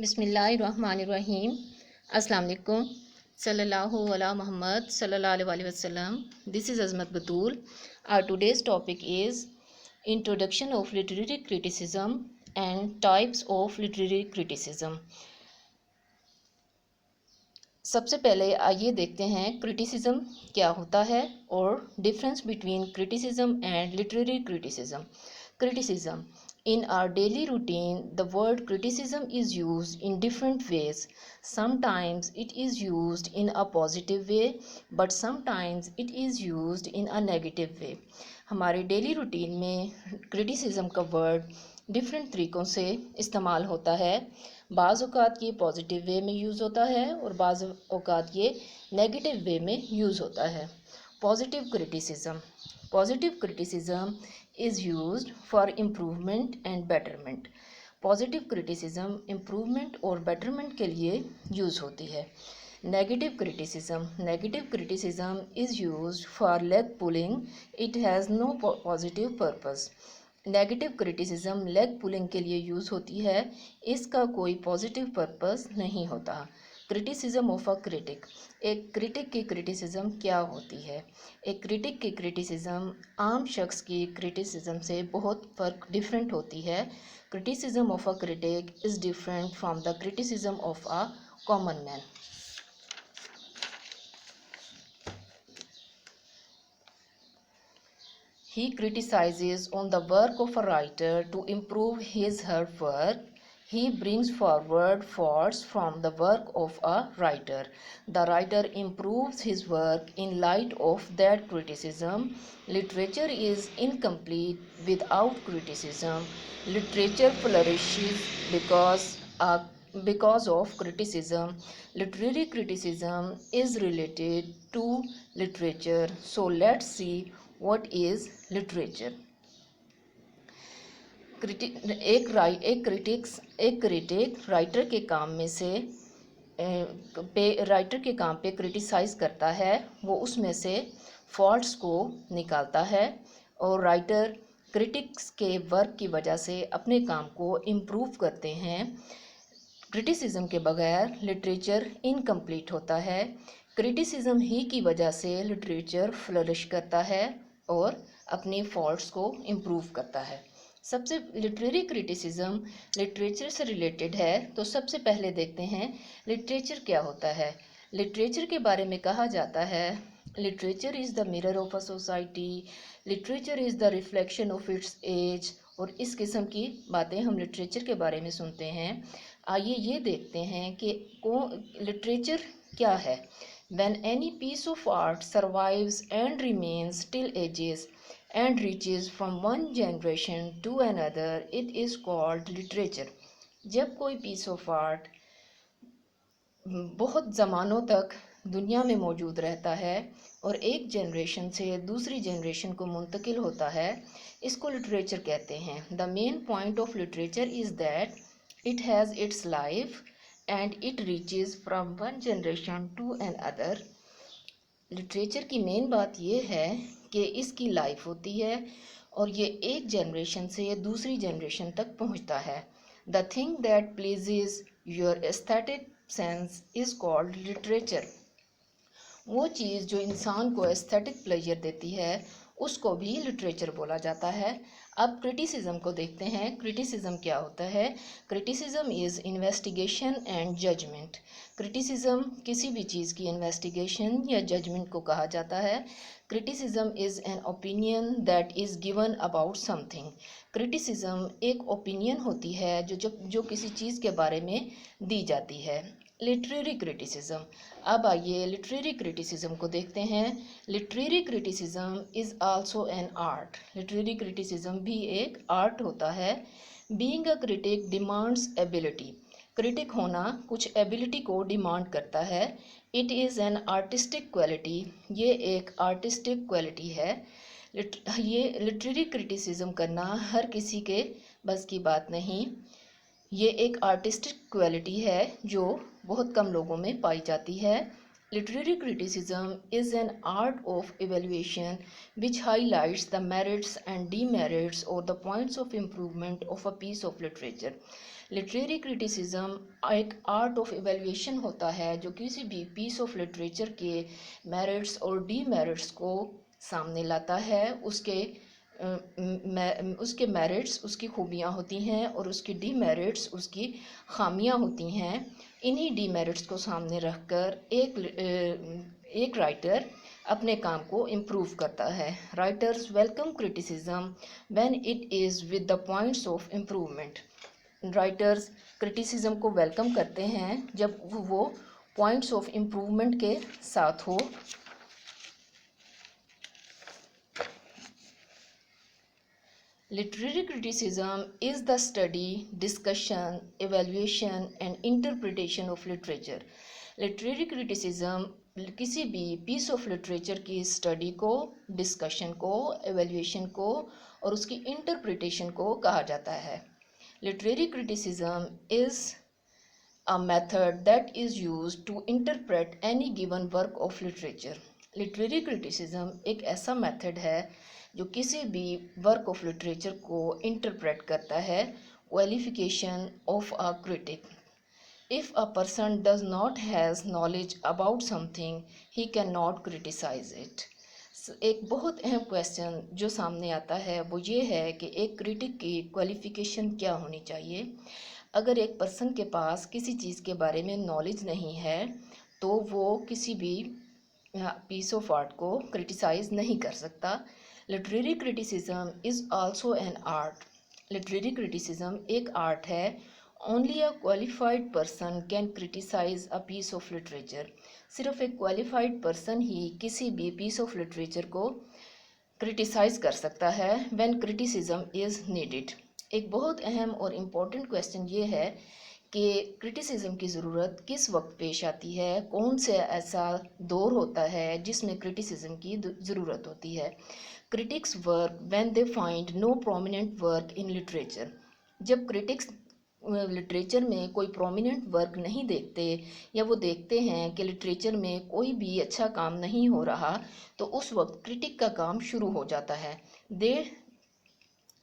बिस्मिल्लाहिर्रहमानिर्रहीम। अस्सलाम वालेकुम। सल्लल्लाहु अला मुहम्मद सल्लल्लाहु अलैहि वसल्लम। This is Azmat Batool. Our today's topic is Introduction of Literary Criticism and Types of Literary Criticism। सबसे पहले आइए देखते हैं क्रिटिसिज्म क्या होता है और difference between criticism and literary criticism. Criticism. In our daily routine, the word criticism is used in different ways. Sometimes it is used in a positive way, but sometimes it is used in a negative way. हमारे daily routine में criticism का word different तरीक़ों से इस्तेमाल होता है। बाज़ औक़ात ये पॉजिटिव वे में यूज़ होता है और बाज़ औक़ात ये नेगेटिव वे में यूज़ होता है। Positive criticism. Positive criticism is used for improvement and betterment. Positive criticism improvement और बेटरमेंट के लिए यूज़ होती है। Negative criticism. Negative criticism is used for leg pulling. It has no positive purpose. Negative criticism leg pulling के लिए use होती है, इसका कोई पॉजिटिव पर्पस नहीं होता। Criticism of a critic. एक क्रिटिक की क्रिटिसिज्म क्या होती है? एक क्रिटिक की क्रिटिसिज्म आम शख्स की क्रिटिसिज्म से बहुत डिफरेंट होती है। Criticism of a critic is different from the criticism of a common man. He criticizes on the work of a writer to improve his/her work. He brings forward faults from the work of a writer. The writer improves his work in light of that criticism. Literature is incomplete without criticism. Literature flourishes because of criticism. Literary criticism is related to literature. So let's see what is literature. एक critic writer के काम में से writer के काम पे criticise करता है, वो उसमें से फॉल्ट्स को निकालता है और राइटर क्रिटिक्स के वर्क की वजह से अपने काम को इम्प्रूव करते हैं। क्रिटिसिज्म के बगैर लिटरेचर इनकम्प्लीट होता है। क्रिटिसिज्म ही की वजह से लिटरेचर फ्लरिश करता है और अपनी फॉल्ट्स को इम्प्रूव करता है। सबसे लिटरेरी क्रिटिसिज्म लिटरेचर से रिलेटेड है, तो सबसे पहले देखते हैं लिटरेचर क्या होता है। लिटरेचर के बारे में कहा जाता है, literature is the mirror of a society, literature is the reflection of its age, और इस किस्म की बातें हम लिटरेचर के बारे में सुनते हैं। आइए ये देखते हैं कि लिटरेचर क्या है। When any piece of art survives and remains till ages and reaches from one generation to another, it is called literature. जब कोई piece of art बहुत ज़मानों तक दुनिया में मौजूद रहता है और एक जनरेशन से दूसरी जनरेशन को मुंतकिल होता है, इसको लिटरेचर कहते हैं। The main point of literature is that it has its life and it reaches from one generation to another. Literature की मेन बात यह है कि इसकी लाइफ होती है और ये एक जनरेशन से दूसरी जनरेशन तक पहुंचता है। The thing that pleases your aesthetic sense is called literature. वो चीज़ जो इंसान को एस्थेटिक प्लेजर देती है उसको भी लिटरेचर बोला जाता है। अब क्रिटिसिज्म को देखते हैं। क्रिटिसिज्म क्या होता है? Criticism is investigation and judgment. Criticism किसी भी चीज़ की इन्वेस्टिगेशन या जजमेंट को कहा जाता है। Criticism is an opinion that is given about something. Criticism एक ओपिनियन होती है जो किसी चीज़ के बारे में दी जाती है। Literary criticism. अब आइए लिटरेरी क्रिटिसिज्म को देखते हैं। Literary criticism is also an art. Literary criticism भी एक आर्ट होता है। Being a critic demands ability. Critic होना कुछ एबिलिटी को डिमांड करता है। It is an artistic quality. ये एक आर्टिस्टिक क्वालिटी है। ये लिटरेरी क्रिटिसिज्म करना हर किसी के बस की बात नहीं। ये एक आर्टिस्टिक क्वालिटी है जो बहुत कम लोगों में पाई जाती है। Literary criticism is an art of evaluation which highlights the merits and demerits और the points of improvement of a piece of literature. Literary criticism एक आर्ट ऑफ एवेल्यूएशन होता है जो किसी भी पीस ऑफ लिटरेचर के मेरिट्स और demerits को सामने लाता है। उसके मेरिट्स उसकी खूबियाँ होती हैं और उसकी डीमेरिट्स उसकी खामियाँ होती हैं। इन्हीं डीमेरिट्स को सामने रखकर एक राइटर अपने काम को इम्प्रूव करता है। Writers welcome criticism when it is with the points of improvement. Writers criticism को वेलकम करते हैं जब वो पॉइंट्स ऑफ इम्प्रूवमेंट के साथ हो। Literary criticism is the study, discussion, evaluation and interpretation of literature. Literary criticism किसी भी piece of literature की study को, discussion को, evaluation को और उसकी interpretation को कहा जाता है। Literary criticism is a method that is used to interpret any given work of literature. Literary criticism एक ऐसा method है जो किसी भी वर्क ऑफ लिटरेचर को इंटरप्रेट करता है। Qualification of a critic, if a person does not has knowledge about something he can not criticise it. एक बहुत अहम क्वेश्चन जो सामने आता है वो ये है कि एक क्रिटिक की क्वालिफिकेशन क्या होनी चाहिए। अगर एक पर्सन के पास किसी चीज़ के बारे में नॉलेज नहीं है तो वो किसी भी पीस ऑफ आर्ट को क्रिटिसाइज नहीं कर सकता। Literary criticism is also an art. Literary criticism एक आर्ट है। Only a qualified person can criticise a piece of literature. सिर्फ एक क्वालिफाइड पर्सन ही किसी भी पीस ऑफ लिटरेचर को क्रिटिसाइज कर सकता है व्हेन क्रिटिसिज्म इज़ नीडेड। एक बहुत अहम और इम्पोर्टेंट क्वेश्चन ये है कि क्रिटिसिज्म की ज़रूरत किस वक्त पेश आती है, कौन से ऐसा दौर होता है जिसमें क्रिटिसिज्म की ज़रूरत होती है। Critics work when they find no prominent work in literature. जब क्रिटिक्स लिटरेचर में कोई प्रोमिनेंट वर्क नहीं देखते या वो देखते हैं कि लिटरेचर में कोई भी अच्छा काम नहीं हो रहा तो उस वक्त क्रिटिक का काम शुरू हो जाता है। दे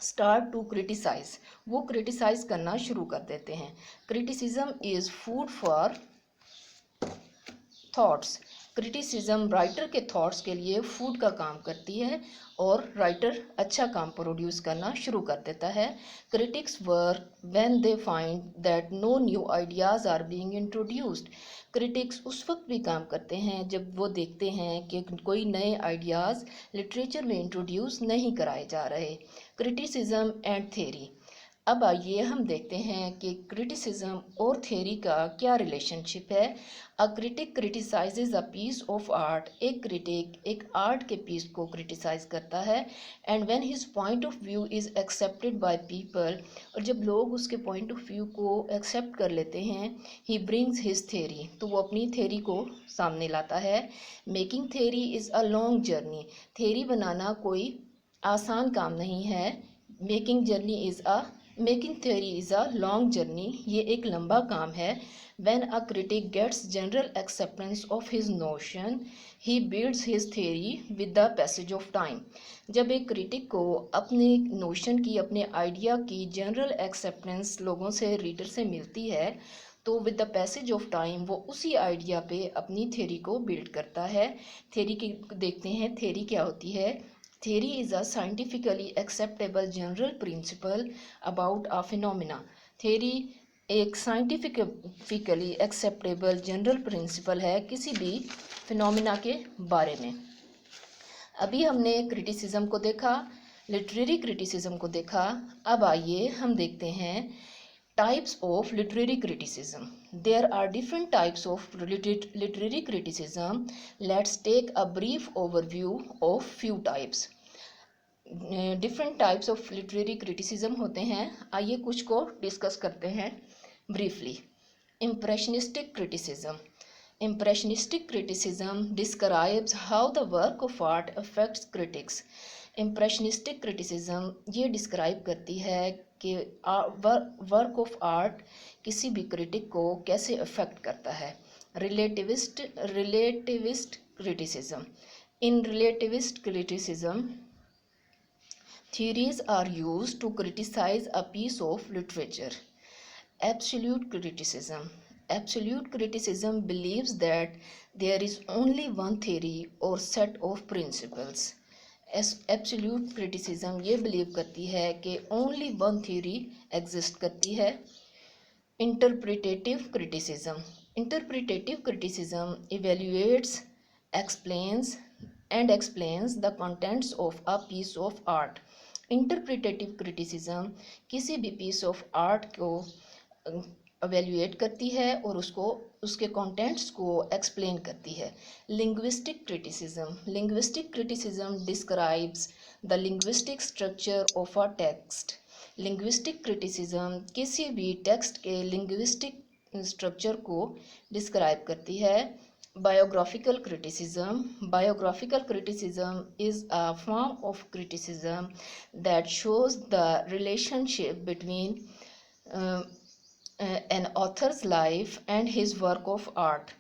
स्टार्ट टू क्रिटिसाइज, वो क्रिटिसाइज करना शुरू कर देते हैं। Criticism is food for thoughts. Criticism writer के थॉट्स के लिए फूड का काम करती है और राइटर अच्छा काम प्रोड्यूस करना शुरू कर देता है। Critics work when they find that no new ideas are being introduced. Critics उस वक्त भी काम करते हैं जब वो देखते हैं कि कोई नए आइडियाज़ लिटरेचर में इंट्रोड्यूस नहीं कराए जा रहे। Criticism and theory. अब आइए हम देखते हैं कि क्रिटिसिज्म और थ्योरी का क्या रिलेशनशिप है। A critic criticises a piece of art. एक क्रिटिक एक आर्ट के पीस को क्रिटिसाइज करता है and when his point of view is accepted by people, और जब लोग उसके पॉइंट ऑफ व्यू को एक्सेप्ट कर लेते हैं, ही ब्रिंग्स हिज थ्योरी, तो वो अपनी थ्योरी को सामने लाता है। Making theory is a long journey. Theory बनाना कोई आसान काम नहीं है। Making theory is a long journey, ये एक लंबा काम है। When a critic gets general acceptance of his notion he builds his theory with the passage of time. जब एक क्रिटिक को अपने नोशन की, अपने आइडिया की जनरल एक्सेप्टेंस लोगों से, रीडर से मिलती है तो with the passage of time वो उसी आइडिया पे अपनी थ्योरी को बिल्ड करता है। थ्योरी की देखते हैं, थ्योरी क्या होती है। Theory is a scientifically acceptable general principle about a phenomena. Theory एक साइंटिफिकली एक्सेप्टेबल जनरल प्रिंसिपल है किसी भी फिनोमिना के बारे में। अभी हमने क्रिटिसिज्म को देखा, लिटरेरी क्रिटिसिज्म को देखा। अब आइए हम देखते हैं types of literary criticism. There are different types of literary criticism. Let's take a brief overview of few types. Different types of literary criticism होते हैं, आइए कुछ को डिस्कस करते हैं briefly. Impressionistic criticism. Impressionistic criticism describes how the work of art affects critics. Impressionistic criticism ये describe करती है कि वर्क ऑफ आर्ट किसी भी क्रिटिक को कैसे अफेक्ट करता है। Relativist criticism. In relativist criticism theories are used to criticize a piece of literature. Absolute criticism. Absolute criticism believes that there is only one theory or set of principles. Absolute criticism ये believe करती है कि only one theory exist करती है. Interpretative criticism. Interpretative criticism evaluates, explains, and explains the contents of a piece of art. Interpretative criticism किसी भी piece of art को evaluate करती है और उसको उसके contents को explain करती है. Linguistic criticism. Linguistic criticism describes the linguistic structure of a text. Linguistic criticism किसी भी टेक्स्ट के लिंग्विस्टिक स्ट्रक्चर को डिस्क्राइब करती है. Biographical criticism. Biographical criticism is a form of criticism that shows the relationship between an author's life and his work of art.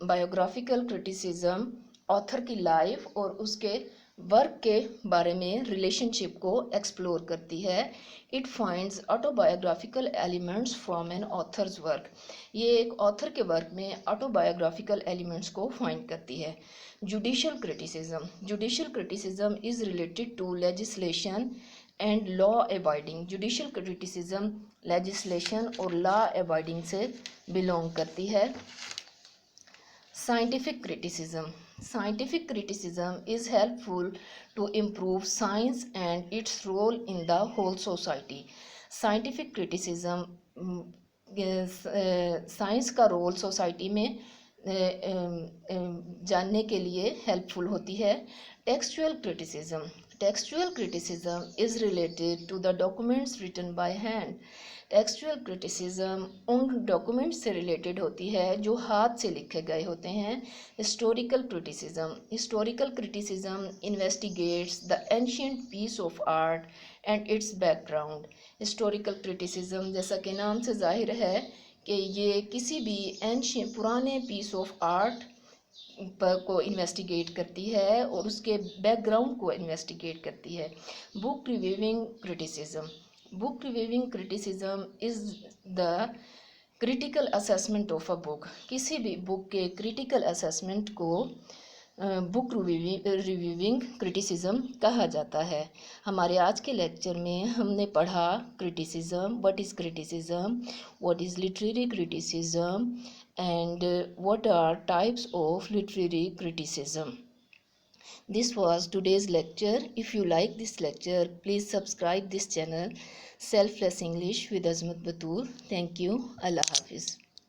Biographical criticism author की life और उसके work के बारे में रिलेशनशिप को एक्सप्लोर करती है. It finds autobiographical elements from an author's work. ये एक ऑथर के वर्क में ऑटोबायोग्राफिकल एलिमेंट्स को फाइंड करती है. Judicial criticism. Judicial criticism is related to legislation and law abiding. Judicial criticism legislation और लॉ अबाइडिंग से बिलोंग करती है. Scientific criticism. Scientific criticism is helpful to improve science and its role in the whole society. Scientific criticism science का role society में जानने के लिए helpful होती है. Textual criticism. Textual criticism is related to the documents written by hand. Textual criticism उन documents से related होती है जो हाथ से लिखे गए होते हैं. Historical criticism. Historical criticism investigates the ancient piece of art and its background. Historical criticism जैसा कि नाम से जाहिर है कि ये किसी भी एंशिएंट पुराने पीस ऑफ आर्ट को इन्वेस्टिगेट करती है और उसके बैकग्राउंड को इन्वेस्टिगेट करती है. Book reviewing criticism. Book reviewing criticism is the critical assessment of a book. किसी भी बुक के critical assessment को बुक रिव्यूइंग क्रिटिसिज्म कहा जाता है. हमारे आज के लेक्चर में हमने पढ़ा criticism, what is criticism, what is literary criticism and what are types of literary criticism. This was today's lecture. If you like this lecture, please subscribe this channel Selfless English with Azmat Batul. Thank you. Allah Hafiz.